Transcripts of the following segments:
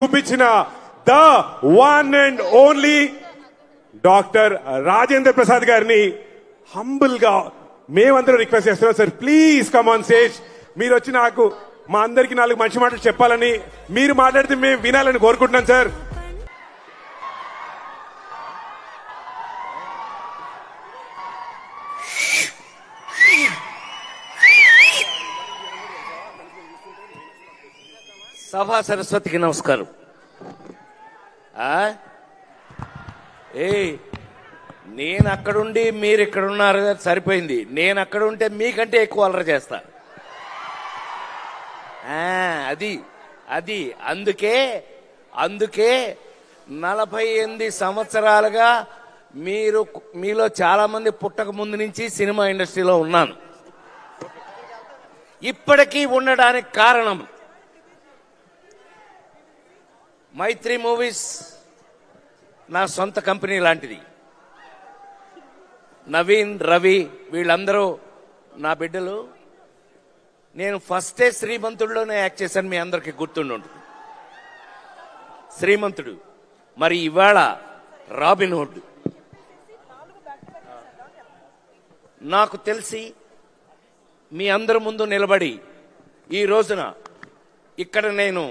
చూపించిన the one and only doctor Rajendra Prasad గారిని humble గా మేమందరూ రిక్వెస్ట్ చేస్తున్నాం. Sir please come on stage. మీరు వచ్చి నాకు మా అందరికి 4 మంచి మాటలు చెప్పాలని, మీరు మాట్లాడితే మేము వినాలని కోరుకుంటున్నాం సార్. సభా సరస్వతికి నమస్కారం. నేను అక్కడుండి మీరు ఇక్కడున్నారు సరిపోయింది. నేను అక్కడుంటే మీకంటే ఎక్కువ అల్లరి చేస్తా. అది అందుకే 48 సంవత్సరాలుగా మీలో చాలా మంది పుట్టక ముందు నుంచి సినిమా ఇండస్ట్రీలో ఉన్నాను. ఇప్పటికీ ఉండడానికి కారణం మైత్రి మూవీస్ నా సొంత కంపెనీ లాంటిది. నవీన్, రవి వీళ్ళందరూ నా బిడ్డలు. నేను ఫస్టే శ్రీమంతుడిలోనే యాక్ట్ చేశాను. మీ అందరికీ గుర్తుండి ఉంటుంది శ్రీమంతుడు. మరి ఇవాళ రాబిన్ హుడ్. నాకు తెలిసి మీ అందరి ముందు నిలబడి ఈ రోజున ఇక్కడ నేను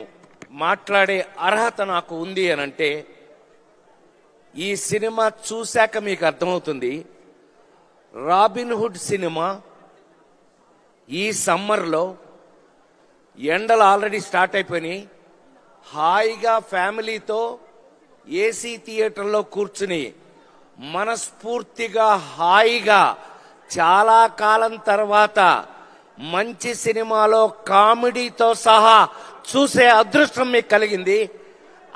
మాట్లాడే అర్హత నాకు ఉంది అని అంటే ఈ సినిమా చూశాక మీకు అర్థమవుతుంది. రాబిన్ హుడ్ సినిమా ఈ సమ్మర్లో ఎండలు ఆల్రెడీ స్టార్ట్ అయిపోయినాయి. హాయిగా ఫ్యామిలీతో ఏసీ థియేటర్లో కూర్చుని మనస్ఫూర్తిగా హాయిగా చాలా కాలం తర్వాత మంచి సినిమాలో కామెడీతో సహా చూసే అదృష్టం మీకు కలిగింది.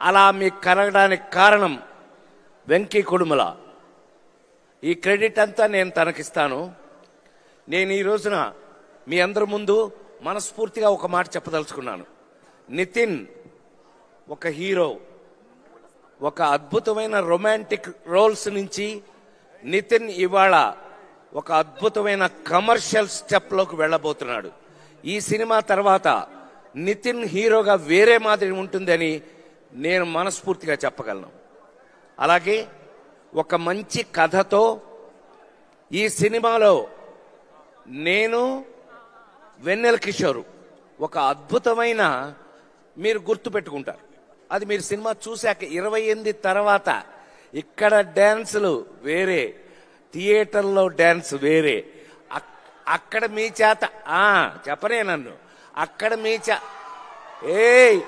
అలా మీకు కలగడానికి కారణం వెంకీ కుడుమల. ఈ క్రెడిట్ అంతా నేను తనకిస్తాను. నేను ఈ రోజున మీ అందరి ముందు మనస్ఫూర్తిగా ఒక మాట చెప్పదలుచుకున్నాను. నితిన్ ఒక హీరో, ఒక అద్భుతమైన రొమాంటిక్ రోల్స్ నుంచి నితిన్ ఇవాళ ఒక అద్భుతమైన కమర్షియల్ స్టెప్లోకి వెళ్ళబోతున్నాడు. ఈ సినిమా తర్వాత నితిన్ హీరోగా వేరే మాదిరి ఉంటుందని నేను మనస్ఫూర్తిగా చెప్పగలను. అలాగే ఒక మంచి కథతో ఈ సినిమాలో నేను వెన్నెల కిషోర్ ఒక అద్భుతమైన, మీరు గుర్తు పెట్టుకుంటారు. అది మీరు సినిమా చూశాక 28 తర్వాత ఇక్కడ డ్యాన్సులు వేరే, థియేటర్లో డ్యాన్స్ వేరే. అక్కడ మీ చేత చెప్పనే నన్ను అక్కడ మీ ఏయ్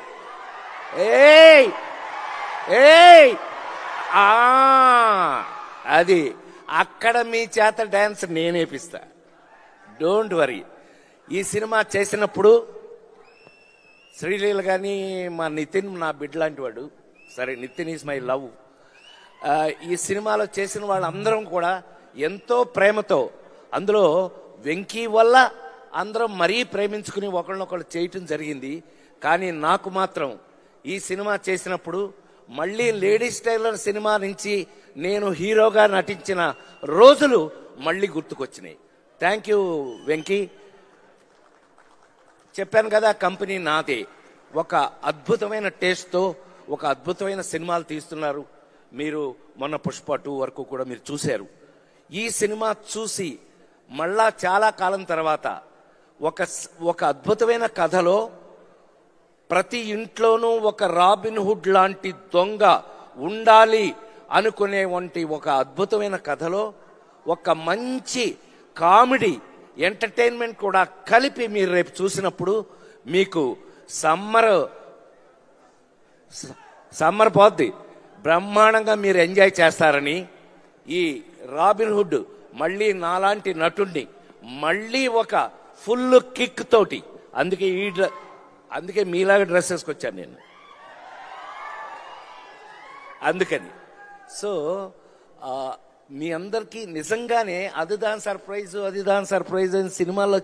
ఏయ్ ఏయ్ అది అక్కడ మీ చేత డ్యాన్స్ నేనేపిస్తా. Don't worry. ఈ సినిమా చేసినప్పుడు శ్రీలీల కానీ మా నితిన్ నా బిడ్డ లాంటి వాడు. సరే, నితిన్ ఈజ్ మై లవ్. ఈ సినిమాలో చేసిన వాళ్ళందరం కూడా ఎంతో ప్రేమతో, అందులో వెంకీ వల్ల అందరం మరీ ప్రేమించుకుని ఒకళ్ళనొకళ్ళు చేయటం జరిగింది. కానీ నాకు మాత్రం ఈ సినిమా చేసినప్పుడు మళ్ళీ లేడీస్ టైలర్ సినిమా నుంచి నేను హీరోగా నటించిన రోజులు మళ్ళీ గుర్తుకొచ్చినాయి. Thank you Venky. చెప్పాను కదా, కంపెనీ నాదే. ఒక అద్భుతమైన టేస్ట్తో ఒక అద్భుతమైన సినిమాలు తీస్తున్నారు. మీరు మొన్న పుష్ప 2 వరకు కూడా మీరు చూశారు. ఈ సినిమా చూసి మళ్ళా చాలా కాలం తర్వాత ఒక అద్భుతమైన కథలో ప్రతి ఇంట్లోనూ ఒక రాబిన్ హుడ్ లాంటి దొంగ ఉండాలి అనుకునేవంటి ఒక అద్భుతమైన కథలో ఒక మంచి కామెడీ ఎంటర్టైన్మెంట్ కూడా కలిపి మీరు రేపు చూసినప్పుడు మీకు సమ్మర్ పోద్ది, బ్రహ్మాండంగా మీరు ఎంజాయ్ చేస్తారని, ఈ రాబిన్ హుడ్ మళ్ళీ నాలాంటి నటుడిని మళ్ళీ ఒక ఫుల్ కిక్ తోటి, అందుకే మీలాగా డ్రెస్ వేసుకొచ్చాను నేను. అందుకని సో మీ అందరికీ నిజంగానే అది దాని సర్ప్రైజ్ అని సినిమాలో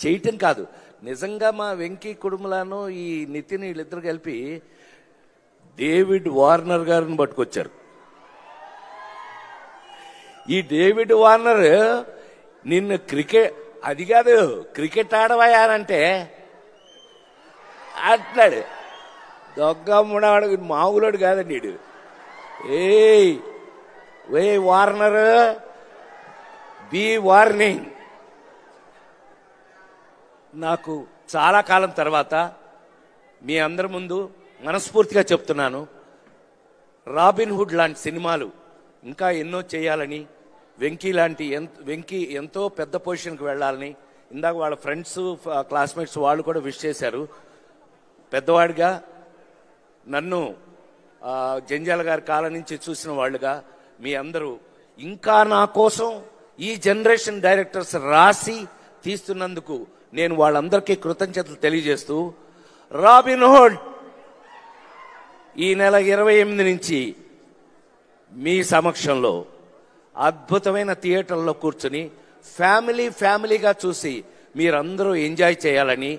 చేయటం కాదు, నిజంగా మా వెంకీ కుడుమలను ఈ నితిన్ వీళ్ళిద్దరు కలిపి డేవిడ్ వార్నర్ గారిని పట్టుకొచ్చారు. ఈ డేవిడ్ వార్నర్ నిన్ను అది కాదు క్రికెట్ ఆడవాయానంటే అంటున్నాడు. దొంగమ్మడాడు మామూలుడు కాదండి వీడు. ఏ వార్నర్, బి వార్నింగ్. నాకు చాలా కాలం తర్వాత మీ అందరి ముందు మనస్ఫూర్తిగా చెప్తున్నాను, రాబిన్ హుడ్ లాంటి సినిమాలు ఇంకా ఎన్నో చేయాలని, వెంకీ ఎంతో పెద్ద పొజిషన్కి వెళ్ళాలని, ఇందాక వాళ్ళ ఫ్రెండ్స్ క్లాస్మేట్స్ వాళ్ళు కూడా విష్ చేశారు. పెద్దవాడిగా నన్ను జంజాల గారి కాలం నుంచి చూసిన వాళ్ళుగా మీ అందరూ ఇంకా నా కోసం ఈ జనరేషన్ డైరెక్టర్స్ రాసి తీస్తున్నందుకు నేను వాళ్ళందరికీ కృతజ్ఞతలు తెలియజేస్తూ, రాబిన్ హుడ్ ఈ నెల 28 నుంచి మీ సమక్షంలో అద్భుతమైన థియేటర్లో కూర్చుని ఫ్యామిలీగా చూసి మీరందరూ ఎంజాయ్ చేయాలని,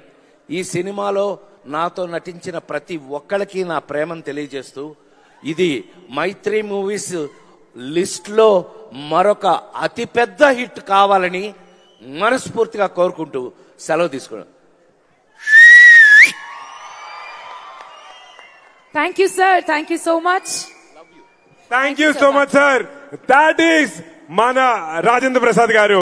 ఈ సినిమాలో నాతో నటించిన ప్రతి ఒక్కరికి నా ప్రేమను తెలియజేస్తూ, ఇది మైత్రి మూవీస్ లిస్ట్లో మరొక అతిపెద్ద హిట్ కావాలని మనస్ఫూర్తిగా కోరుకుంటూ సెలవు తీసుకున్నాను. Thank you, sir. Thank you so much. Thank you so much, sir. That is Mana Rajendra Prasad garu.